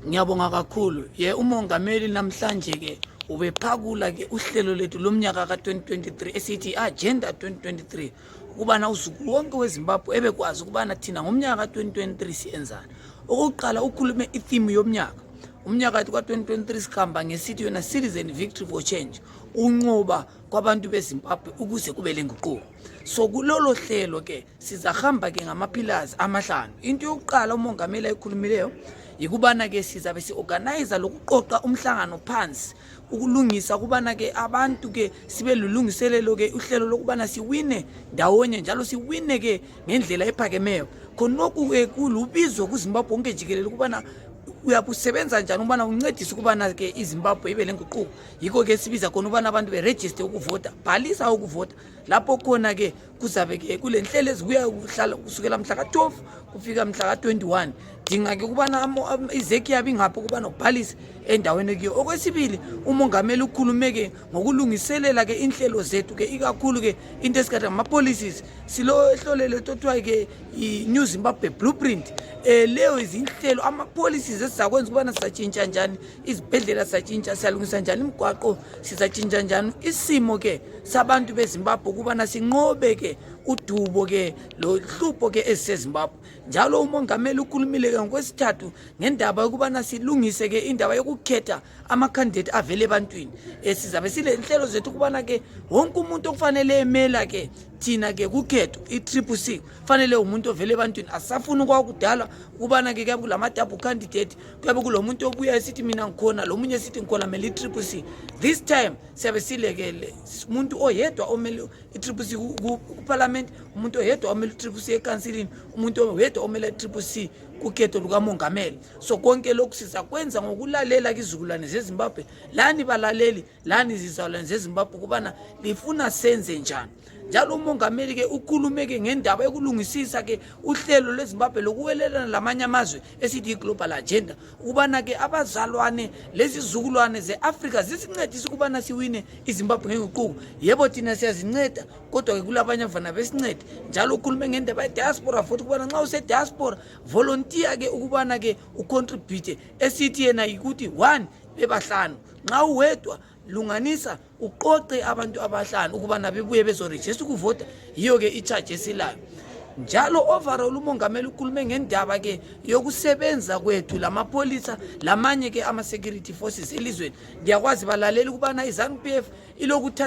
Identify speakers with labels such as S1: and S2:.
S1: Ngiyabonga kakhulu. Umongameli namhlanje ke ubephakula ke uhlelo lethu lomnyaka ka2023 esithi agenda 2023 ukubana uzukulu wonke weZimbabwe ebekwazi ukubana thina ngomnyaka ka2023 siyenzana. Okokuqala ukhulume itheme yomnyaka. Umnyaka ka2023 sikhamba ngesithi yona citizen victory for change. Unqoba kwabantu beZimbabwe ukuze kube lenguquko. So kulolo hlelo ke sizahamba ke ngamapillars amahlanu. Into yokuqala umongameli ayikhulumileyo yikubana ke sizabe siorganize lokuqoqa umhlangano phansi ukulungisa kubana ke abantu ke sibe lulungiselelo ke uhlelo lokubana siwine ndawonye njalo siwine ke ngendlela ephakemeyo khonokho kulubizo kuZimbabwe wonke jikelele kubana uyabusebenza njani ubana uncedise ukubana ke iZimbabwe ibe lenguquko. Yiko ke sibiza khona ubana abantu beregister ukuvota, bhalisa ukuvota lapho khona ke kuzabe ke kulenhlelo ezibuya ukuhlala kusukela mhla ka12 kufika mhla ka21 dinga ke kubana izeki yabi ngapho kubana ubhalise endaweni kiyo. Okwesibili umongameli ukhulume ke ngokulungiselela ke inhlelo zethu ke ikakhulu ke into esikade ama policies silo ehlolele totwa ke iNew Zimbabwe blueprint. Leyo izinhlelo ama policies esizakwenza kubana sizatshintsha njani izibhedlela sizatshintsha siyalungisa njani imigwaqo sizatshintsha njani isimo ke sabantu beZimbabwe kubana sinqobe ke udubo ke lo hlupho ke esiseZimbabwe. Njalo umongameli ukhulumile ke ngokwesithathu ngendaba yokubana silungise ke indaba yokukhetha ama candidate avele ebantwini. Sizabe sile inhlelo zethu kubana ke wonke umuntu okufanele emela ke thina ke kukhetho iCCC fanele umuntu ovele ebantwini asafuna kwakudala kubana ke kuyabe kulama double candidate kuyabe kulomuntu obuya esithi mina ngikhona lo munye esithi ngikhona mele iCCC. This time siyabe silekele umuntu oyedwa omele iCCC ku parliament, umuntu oyedwa omele iCCC eCouncilini, umuntu oyedwa omele iCCC kukhetho lukamongameli. So konke lokhu sizakwenza ngokulalela izizukulwane zeZimbabwe lani balaleli lani zizalwane zeZimbabwe kubana lifuna senze njani. Njalo umongameli ke ukhulume ke ngendaba yokulungisisa ke uhlelo lweZimbabwe lokuwelelana lamanye amazwe esithi global agenda ukubana ke abazalwane lezi zizukulwane zeAfrika zisincedise ukubana siwine iZimbabwe ngenguquko. Yebo thina siyazinceda kodwa ke kulabanye avana besincede. Njalo ukhulume ngendaba yediaspora futhi ukubana nxa use diaspora volunteer ke ukubana ke ucontribute esithi yena ukuthi 1 bebahlanu nxa uwedwa lunganisa uqoqe abantu abahlanu ukubana bebuye bezoregister ukuvota. Yiyo ke icharge esilayo. Njalo overall umongameli ukhulume ngendaba ke yokusebenza kwethu lamapolisa lamanye ke ama security forces elizweni. Ngiyakwazi balalela ukubana iZANU-PF ilokuthatha